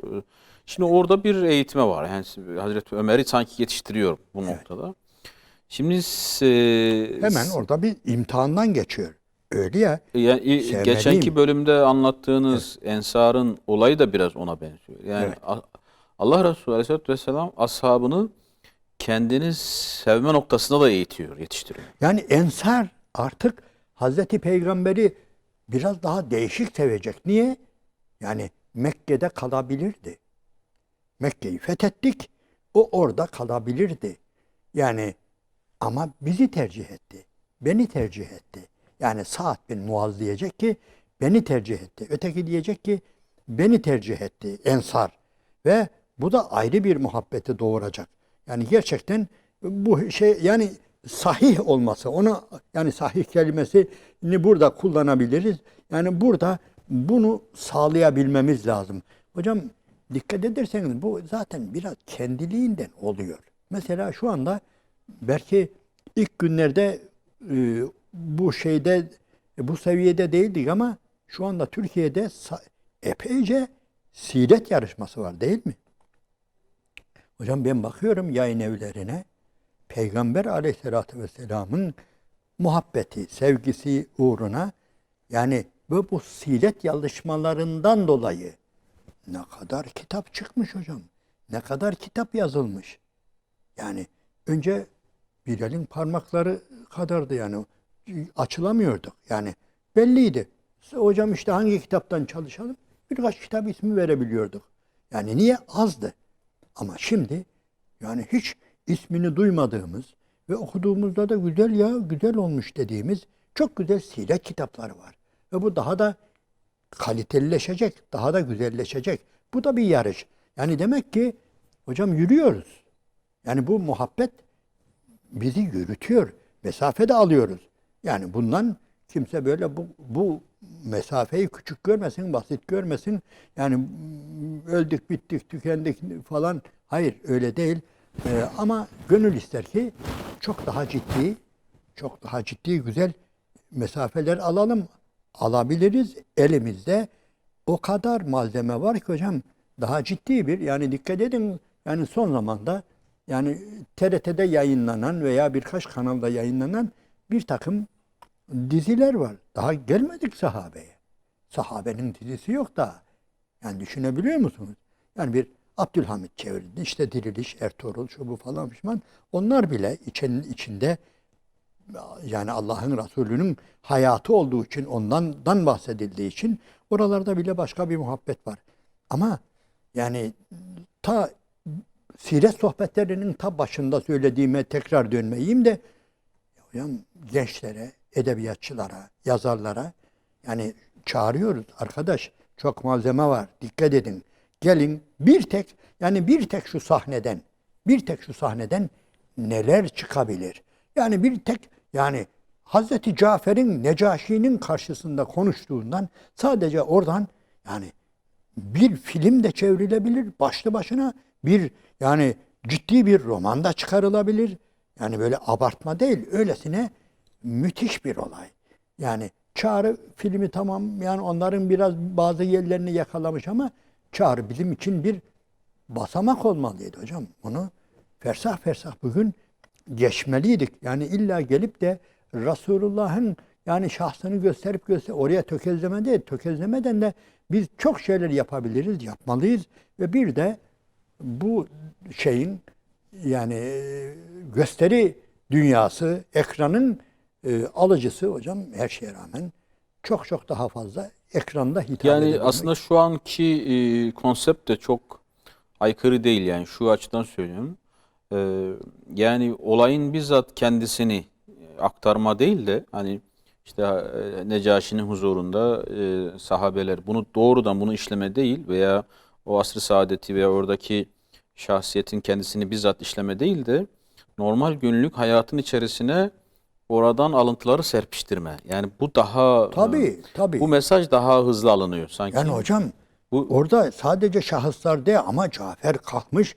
[SPEAKER 2] şimdi orada bir eğitime var. Yani Hazreti Ömer'i sanki yetiştiriyor bu noktada. Şimdi
[SPEAKER 3] Hemen orada bir imtihandan geçiyor. Öyle ya.
[SPEAKER 2] yani geçenki bölümde anlattığınız Ensar'ın olayı da biraz ona benziyor. Yani Allah Resulü Aleyhisselatü Vesselam ashabını kendini sevme noktasında da eğitiyor, yetiştiriyor.
[SPEAKER 3] Yani Ensar artık Hazreti Peygamber'i biraz daha değişik sevecek. Niye? Yani Mekke'de kalabilirdi. Mekke'yi fethettik. O orada kalabilirdi. Yani ama bizi tercih etti. Beni tercih etti. Yani Sa'd bin Muaz diyecek ki beni tercih etti. Öteki diyecek ki beni tercih etti Ensar. Ve bu da ayrı bir muhabbeti doğuracak. Yani gerçekten bu şey yani sahih olması, ona yani sahih kelimesini burada kullanabiliriz. Yani burada bunu sağlayabilmemiz lazım. Hocam dikkat ederseniz bu zaten biraz kendiliğinden oluyor. Mesela şu anda belki ilk günlerde bu şeyde bu seviyede değildik ama şu anda Türkiye'de epeyce siret yarışması var değil mi? Hocam ben bakıyorum yayın evlerine Peygamber Aleyhisselatü Vesselam'ın muhabbeti, sevgisi uğruna yani bu siret yarışmalarından dolayı ne kadar kitap çıkmış hocam. Ne kadar kitap yazılmış. Yani önce bir elin parmakları kadardı yani. Açılamıyorduk. Yani belliydi. Hocam işte hangi kitaptan çalışalım? Birkaç kitap ismi verebiliyorduk. Yani niye? Azdı. Ama şimdi yani hiç ismini duymadığımız ve okuduğumuzda da güzel ya, güzel olmuş dediğimiz çok güzel siret kitapları var. Ve bu daha da kalitelileşecek, daha da güzelleşecek. Bu da bir yarış. Yani demek ki hocam yürüyoruz. Yani bu muhabbet bizi yürütüyor. Mesafe de alıyoruz. Yani bundan kimse böyle bu mesafeyi küçük görmesin, basit görmesin. Yani öldük, bittik, tükendik falan. Hayır öyle değil. Ama gönül ister ki çok daha ciddi, çok daha ciddi güzel mesafeler alalım. Alabiliriz. Elimizde o kadar malzeme var ki hocam daha ciddi bir yani dikkat edin yani son zamanda yani TRT'de yayınlanan veya birkaç kanalda yayınlanan bir takım diziler var. Daha gelmedik sahabeye. Sahabenin dizisi yok daha. Yani düşünebiliyor musunuz? Yani bir Abdülhamit çevirdi. İşte Diriliş, Ertuğrul, şu bu falan pişman. Onlar bile içinde yani Allah'ın Resulü'nün hayatı olduğu için, ondan bahsedildiği için oralarda bile başka bir muhabbet var. Ama yani ta siret sohbetlerinin ta başında söylediğime tekrar dönmeyeyim de hocam gençlere, edebiyatçılara, yazarlara yani çağırıyoruz arkadaş. Çok malzeme var. Dikkat edin. Gelin bir tek şu sahneden neler çıkabilir? Yani bir tek yani Hazreti Cafer'in Necaşi'nin karşısında konuştuğundan sadece oradan yani bir film de çevrilebilir. Başlı başına bir yani ciddi bir roman da çıkarılabilir. Yani böyle abartma değil. Öylesine müthiş bir olay. Yani Çağrı filmi tamam yani onların biraz bazı yerlerini yakalamış ama Çağrı bizim için bir basamak olmalıydı hocam. Bunu fersah fersah bugün geçmeliydik. Yani illa gelip de Resulullah'ın yani şahsını gösterip oraya tökezleme değil. Tökezlemeden de biz çok şeyler yapabiliriz, yapmalıyız ve bir de bu şeyin yani gösteri dünyası, ekranın alıcısı hocam her şeye rağmen çok çok daha fazla ekranda hitap
[SPEAKER 2] Yani
[SPEAKER 3] edebilmek.
[SPEAKER 2] aslında şu anki konsept de çok aykırı değil yani şu açıdan söylüyorum. Yani olayın bizzat kendisini aktarma değil de hani işte Necaşi'nin huzurunda sahabeler bunu doğrudan bunu işleme değil veya o asr-ı saadeti veya oradaki şahsiyetin kendisini bizzat işleme değil de normal günlük hayatın içerisine oradan alıntıları serpiştirme. Yani bu daha
[SPEAKER 3] Tabii.
[SPEAKER 2] bu mesaj daha hızlı alınıyor sanki.
[SPEAKER 3] Yani hocam
[SPEAKER 2] Bu
[SPEAKER 3] orada sadece şahıslar değil ama Cafer kalkmış.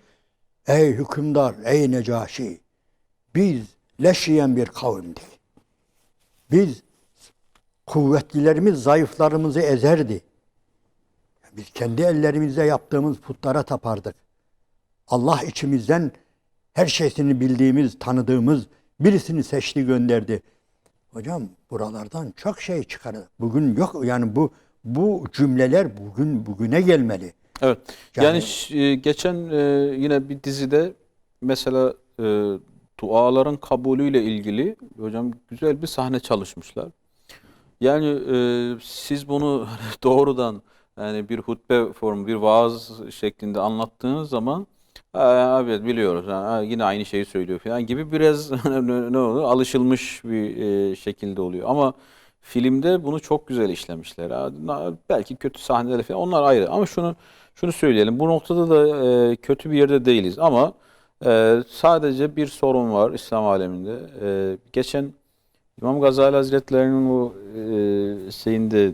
[SPEAKER 3] Ey hükümdar, ey Necaşi, biz leş yiyen bir kavimdik. Biz kuvvetlilerimiz zayıflarımızı ezerdi. Biz kendi ellerimizle yaptığımız putlara tapardık. Allah içimizden her şeysini bildiğimiz, tanıdığımız birisini seçti gönderdi. Hocam buralardan çok şey çıkarır. Bugün yok yani bu cümleler bugüne gelmeli.
[SPEAKER 2] evet.
[SPEAKER 3] Yani-
[SPEAKER 2] Yani geçen yine bir dizide mesela duaların kabulüyle ilgili hocam güzel bir sahne çalışmışlar. Yani siz bunu doğrudan yani bir hutbe formu, bir vaaz şeklinde anlattığınız zaman evet biliyoruz. Ha, yine aynı şeyi söylüyor falan gibi biraz ne olur alışılmış bir şekilde oluyor. Ama filmde bunu çok güzel işlemişler. Ha, belki kötü sahneler falan onlar ayrı. Ama şunu söyleyelim. Bu noktada da kötü bir yerde değiliz. Ama sadece bir sorun var İslam aleminde. Geçen İmam Gazali Hazretleri'nin o şeyinde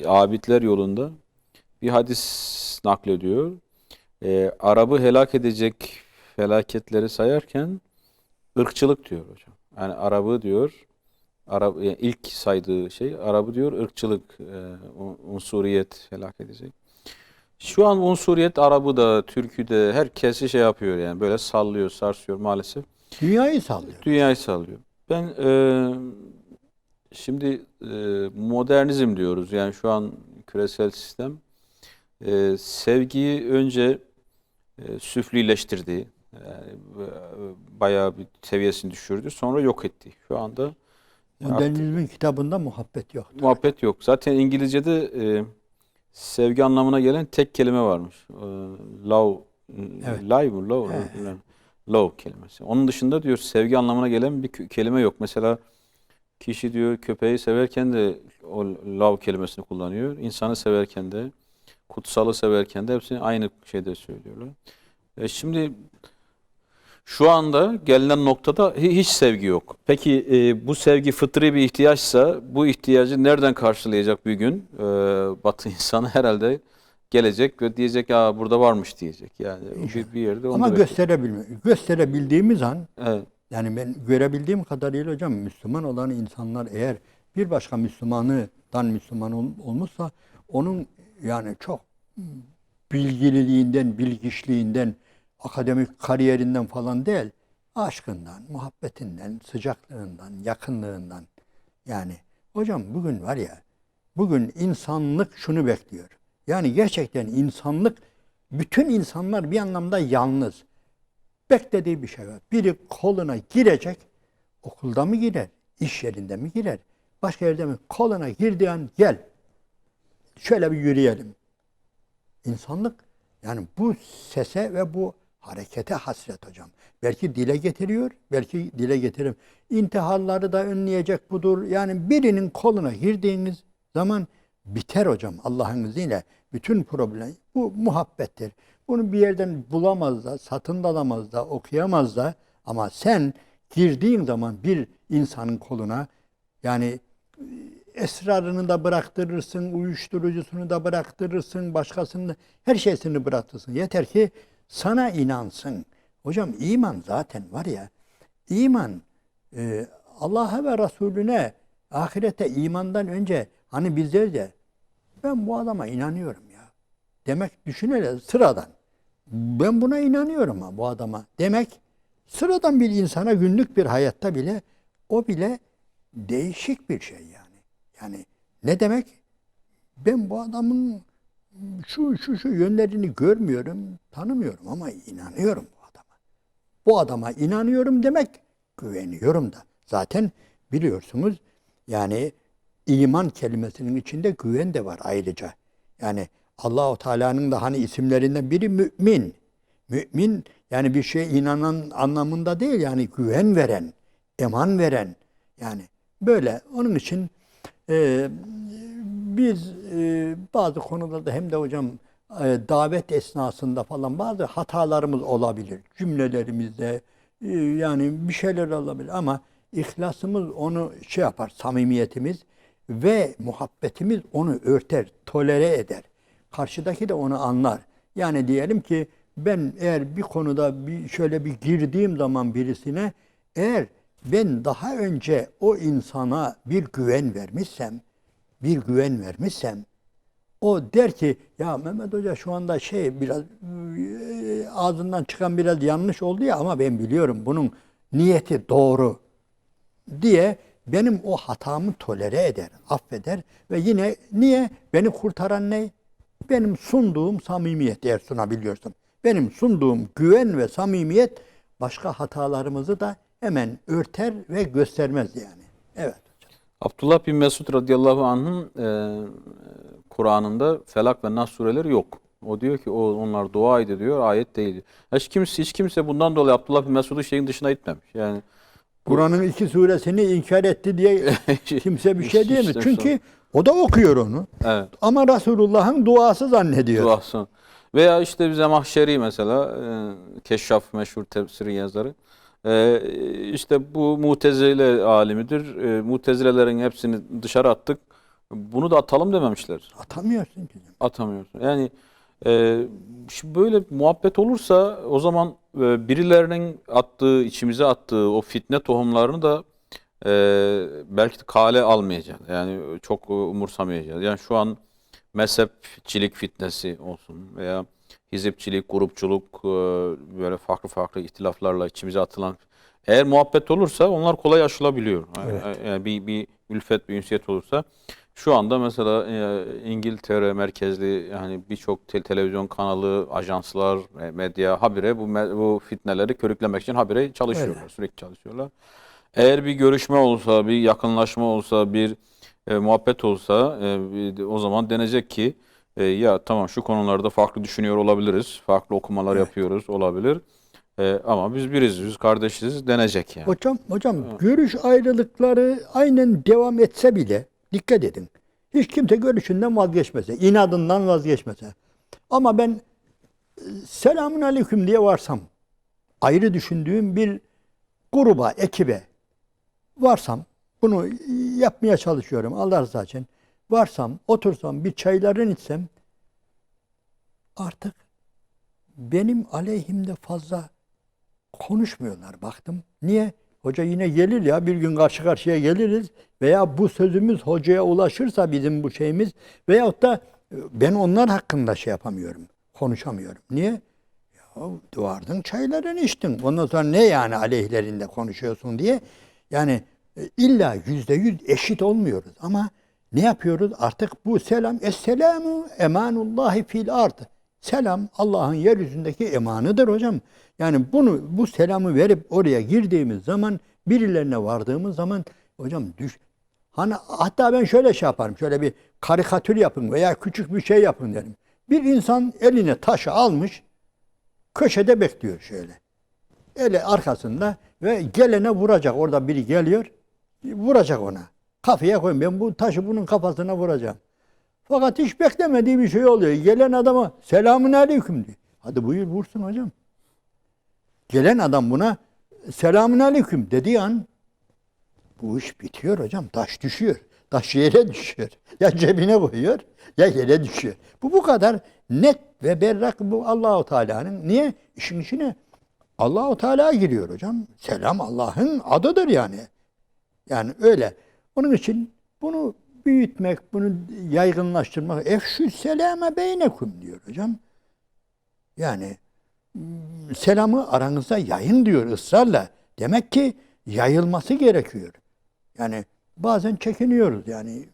[SPEAKER 2] Abidler yolunda bir hadis naklediyor. Arap'ı helak edecek felaketleri sayarken ırkçılık diyor hocam. Yani Arap'ı diyor, Arap yani ilk saydığı şey Arap'ı diyor, ırkçılık, unsuriyet felak edecek. Şu an unsuriyet Arap'ı da, Türk'ü de herkesi şey yapıyor yani böyle sallıyor, sarsıyor maalesef.
[SPEAKER 3] Dünyayı sallıyor.
[SPEAKER 2] Dünyayı sallıyor. Ben şimdi modernizm diyoruz yani şu an küresel sistem sevgiyi önce süflileştirdi. Yani bayağı bir seviyesini düşürdü. Sonra yok etti. Şu anda artık
[SPEAKER 3] Modernizmin kitabında muhabbet yok.
[SPEAKER 2] muhabbet yok. Zaten İngilizce'de sevgi anlamına gelen tek kelime varmış. Love,
[SPEAKER 3] Evet.
[SPEAKER 2] love mu? Love, love kelimesi. Onun dışında diyor sevgi anlamına gelen bir kelime yok. Mesela kişi diyor köpeği severken de o love kelimesini kullanıyor. İnsanı severken de, kutsalı severken de hepsini aynı şeyde söylüyorlar. Şimdi şu anda gelinen noktada hiç sevgi yok. Peki bu sevgi fıtri bir ihtiyaçsa bu ihtiyacı nereden karşılayacak bir gün? Batı insanı herhalde gelecek ve diyecek ya burada varmış diyecek. Yani bir yerde onu
[SPEAKER 3] Ama
[SPEAKER 2] da
[SPEAKER 3] gösterebildiğimiz an,
[SPEAKER 2] evet.
[SPEAKER 3] yani ben görebildiğim kadarıyla hocam, Müslüman olan insanlar eğer bir başka Müslümanıdan Müslüman olmuşsa onun yani çok bilgililiğinden, bilgiçliğinden, akademik kariyerinden falan değil, aşkından, muhabbetinden, sıcaklığından, yakınlığından. Yani hocam bugün var ya, bugün insanlık şunu bekliyor. Yani gerçekten insanlık, bütün insanlar bir anlamda yalnız. Beklediği bir şey var. Biri koluna girecek, okulda mı girer, iş yerinde mi girer, başka yerde mi? Koluna girdiği an gel, şöyle bir yürüyelim. İnsanlık yani bu sese ve bu harekete hasret hocam. Belki dile getiriyor, belki dile getirip intiharları da önleyecek budur. Yani birinin koluna girdiğiniz zaman biter hocam Allah'ın izniyle. Bütün problem bu muhabbettir. Bunu bir yerden bulamaz da, satın da alamaz da, okuyamaz da, ama sen girdiğin zaman bir insanın koluna, yani esrarını da bıraktırırsın, uyuşturucusunu da bıraktırırsın, başkasını da, her şeysini bıraktırsın. Yeter ki sana inansın. Hocam iman zaten var ya, iman Allah'a ve Resulüne, ahirete imandan önce hani bizlerce ben bu adama inanıyorum ya demek, düşünelim sıradan. Ben buna inanıyorum ha, bu adama demek, sıradan bir insana günlük bir hayatta bile, o bile değişik bir şey yani. Yani ne demek? Ben bu adamın şu yönlerini görmüyorum, tanımıyorum ama inanıyorum bu adama. Bu adama inanıyorum demek, güveniyorum da. Zaten biliyorsunuz yani iman kelimesinin içinde güven de var ayrıca. Yani Allahu Teala'nın da hani isimlerinden biri mümin. Mümin yani bir şeye inanan anlamında değil, yani güven veren, eman veren. Yani böyle. Onun için biz bazı konularda hem de hocam davet esnasında falan bazı hatalarımız olabilir. Cümlelerimizde yani bir şeyler olabilir ama ihlasımız onu şey yapar, samimiyetimiz ve muhabbetimiz onu örter, tolere eder. Karşıdaki de onu anlar. Yani diyelim ki ben eğer bir konuda şöyle bir girdiğim zaman birisine, eğer ben daha önce o insana bir güven vermişsem, o der ki ya Mehmet Hoca şu anda biraz ağzından çıkan biraz yanlış oldu ya, ama ben biliyorum bunun niyeti doğru diye benim o hatamı tolere eder, affeder ve yine niye? Beni kurtaran ne? Benim sunduğum samimiyet, eğer sunabiliyorsam. Benim sunduğum güven ve samimiyet başka hatalarımızı da hemen örter ve göstermez yani. Evet hocam.
[SPEAKER 2] Abdullah bin Mesud radıyallahu anh'ın Kur'an'ında Felak ve Nas sureleri yok. O diyor ki onlar duaydı diyor, ayet değil. Hiç kimse bundan dolayı Abdullah bin Mesud'u şeyin dışına itmemiş. Yani
[SPEAKER 3] Kur'an'ın 2 suresini inkar etti diye kimse bir şey diyemez. Çünkü o da okuyor onu. Evet. Ama Resulullah'ın duası zannediyor.
[SPEAKER 2] Duası. Veya işte bize Mahşeri mesela, Keşşaf meşhur tefsiri yazarı. İşte bu Mutezile alimidir. Mutezilelerin hepsini dışarı attık. Bunu da atalım dememişler.
[SPEAKER 3] Atamıyorsun ki.
[SPEAKER 2] Atamıyorsun. Yani Şimdi böyle muhabbet olursa o zaman birilerinin attığı, içimize attığı o fitne tohumlarını da belki de kale almayacağız. Yani çok umursamayacağız. Yani şu an mezhepçilik fitnesi olsun veya hizipçilik, grupçuluk, böyle farklı farklı ihtilaflarla içimize atılan eğer muhabbet olursa onlar kolay aşılabiliyor.
[SPEAKER 3] Evet.
[SPEAKER 2] Yani bir ülfet, bir ünsiyet olursa şu anda mesela İngiltere merkezli yani birçok televizyon kanalı, ajanslar, medya habire bu fitneleri körüklemek için habire çalışıyorlar,
[SPEAKER 3] Öyle.
[SPEAKER 2] sürekli çalışıyorlar. Eğer bir görüşme olsa, bir yakınlaşma olsa, bir muhabbet olsa o zaman denecek ki ya tamam şu konularda farklı düşünüyor olabiliriz, farklı okumalar
[SPEAKER 3] Evet.
[SPEAKER 2] yapıyoruz olabilir. Ama biz biriz, biz kardeşiz denecek yani.
[SPEAKER 3] Hocam görüş ayrılıkları aynen devam etse bile dikkat edin. Hiç kimse görüşünden vazgeçmese, inadından vazgeçmese. Ama ben selamun aleyküm diye varsam, ayrı düşündüğüm bir gruba, ekibe varsam, bunu yapmaya çalışıyorum Allah rızası için. Varsam, otursam, bir çaylarını içsem artık benim aleyhimde fazla konuşmuyorlar baktım. Niye? Hoca yine gelir ya bir gün karşı karşıya geliriz veya bu sözümüz hocaya ulaşırsa bizim bu şeyimiz veyahut da ben onlar hakkında şey yapamıyorum. Konuşamıyorum. Niye? Ya vardın çaylarını içtin. Ondan sonra ne yani aleyhlerinde konuşuyorsun diye. Yani illa %100 eşit olmuyoruz ama ne yapıyoruz? Artık bu selam, Esselamu emanullahi fil ard. Selam Allah'ın yeryüzündeki emanıdır hocam. Yani bu selamı verip oraya girdiğimiz zaman birilerine vardığımız zaman hocam hani hatta ben şöyle şey yaparım. Şöyle bir karikatür yapın veya küçük bir şey yapın derim. Bir insan eline taşı almış köşede bekliyor şöyle. Eli arkasında ve gelene vuracak. Orada biri geliyor. Vuracak ona. Kafaya koyun. Ben bu taşı bunun kafasına vuracağım. Fakat hiç beklemediği bir şey oluyor. Gelen adama selamun aleyküm diyor. Hadi buyur vursun hocam. Gelen adam buna selamun aleyküm dediği an bu iş bitiyor hocam. Taş düşüyor. Taş yere düşüyor. Ya cebine koyuyor ya yere düşüyor. Bu kadar net ve berrak bu Allahu Teala'nın. Niye? İşin içine Allahu Teala giriyor hocam. Selam Allah'ın adıdır yani. Yani öyle. Onun için bunu büyütmek, bunu yaygınlaştırmak. Efşü selame beynekum diyor hocam. Yani selamı aranızda yayın diyor ısrarla. Demek ki yayılması gerekiyor. Yani bazen çekiniyoruz yani.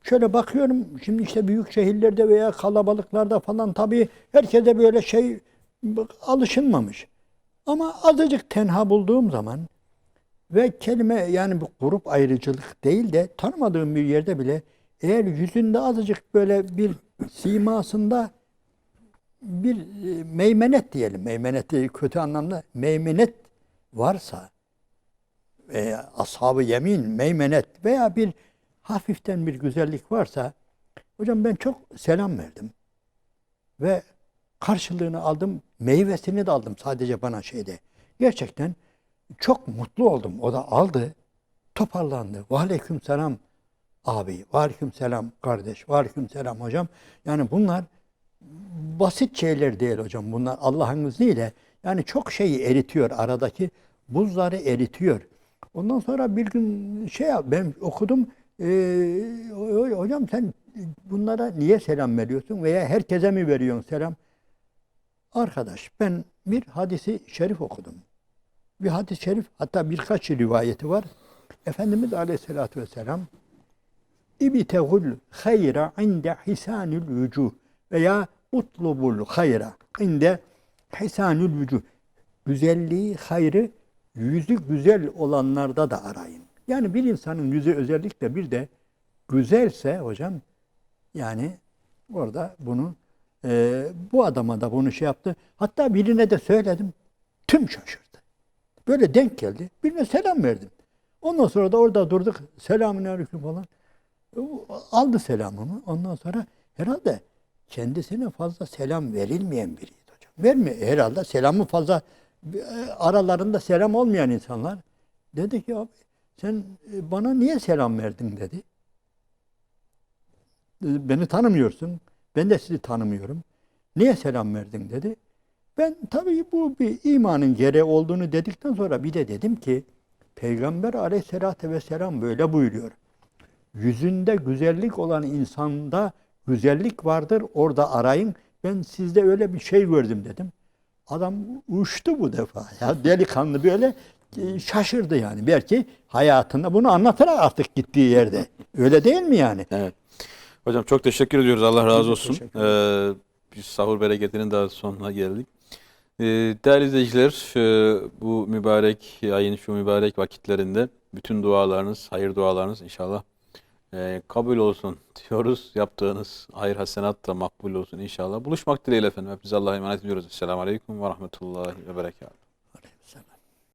[SPEAKER 3] Şöyle bakıyorum şimdi işte büyük şehirlerde veya kalabalıklarda falan tabii herkese böyle şey alışılmamış. Ama azıcık tenha bulduğum zaman ve kelime yani bu grup ayrıcılık değil de tanımadığım bir yerde bile eğer yüzünde azıcık böyle bir simasında bir meymenet diyelim. Meymenet değil, kötü anlamda meymenet varsa ashab-ı yemin, meymenet veya bir hafiften bir güzellik varsa hocam ben çok selam verdim. Ve karşılığını aldım, meyvesini de aldım sadece bana şeyde. Gerçekten çok mutlu oldum. O da aldı, toparlandı. Ve aleyküm selam abi, ve aleyküm selam kardeş, ve aleyküm selam hocam. Yani bunlar basit şeyler değil hocam. Bunlar Allah'ın izniyle yani çok şeyi eritiyor aradaki buzları eritiyor. Ondan sonra bir gün ben okudum. Hocam sen bunlara niye selam veriyorsun veya herkese mi veriyorsun selam? Arkadaş ben bir hadisi şerif okudum. Bir hadis-i şerif hatta birkaç rivayeti var. Efendimiz Aleyhisselatü Vesselam İbtegul hayra inde hisanül vücuh veya utlubul hayra inde hisanül vücuh. Güzelliği, hayrı yüzü güzel olanlarda da arayın. Yani bir insanın yüzü özellikle bir de güzelse hocam yani orada bunu bu adama da bunu şey yaptı. Hatta birine de söyledim. Tüm şaşırdı. Böyle denk geldi. Birine selam verdim. Ondan sonra da orada durduk. Selamünaleyküm falan. Aldı selamımı. Ondan sonra herhalde kendisine fazla selam verilmeyen biriydi hocam. Vermiyor. Herhalde selamı fazla aralarında selam olmayan insanlar. Dedi ki abi sen bana niye selam verdin dedi. Beni tanımıyorsun. Ben de sizi tanımıyorum. Niye selam verdin dedi. Ben tabii bu bir imanın gereği olduğunu dedikten sonra bir de dedim ki Peygamber aleyhissalatü vesselam böyle buyuruyor. Yüzünde güzellik olan insanda güzellik vardır, orada arayın. Ben sizde öyle bir şey gördüm dedim. Adam uçtu bu defa. Ya delikanlı böyle şaşırdı yani. Belki hayatında bunu anlatarak artık gittiği yerde. Öyle değil mi yani?
[SPEAKER 2] Evet. Hocam çok teşekkür ediyoruz. Allah razı olsun.
[SPEAKER 3] Teşekkür ederim.
[SPEAKER 2] Biz sahur bereketinin daha sonuna geldik. Değerli izleyiciler, bu mübarek ayın şu mübarek vakitlerinde bütün dualarınız, hayır dualarınız inşallah kabul olsun diyoruz. Yaptığınız hayır hasenat da makbul olsun inşallah. Buluşmak dileğiyle efendim. Hepinize Allah'a emanet ediyoruz. Esselamu Aleyküm ve Rahmetullahi ve Berekatuhu.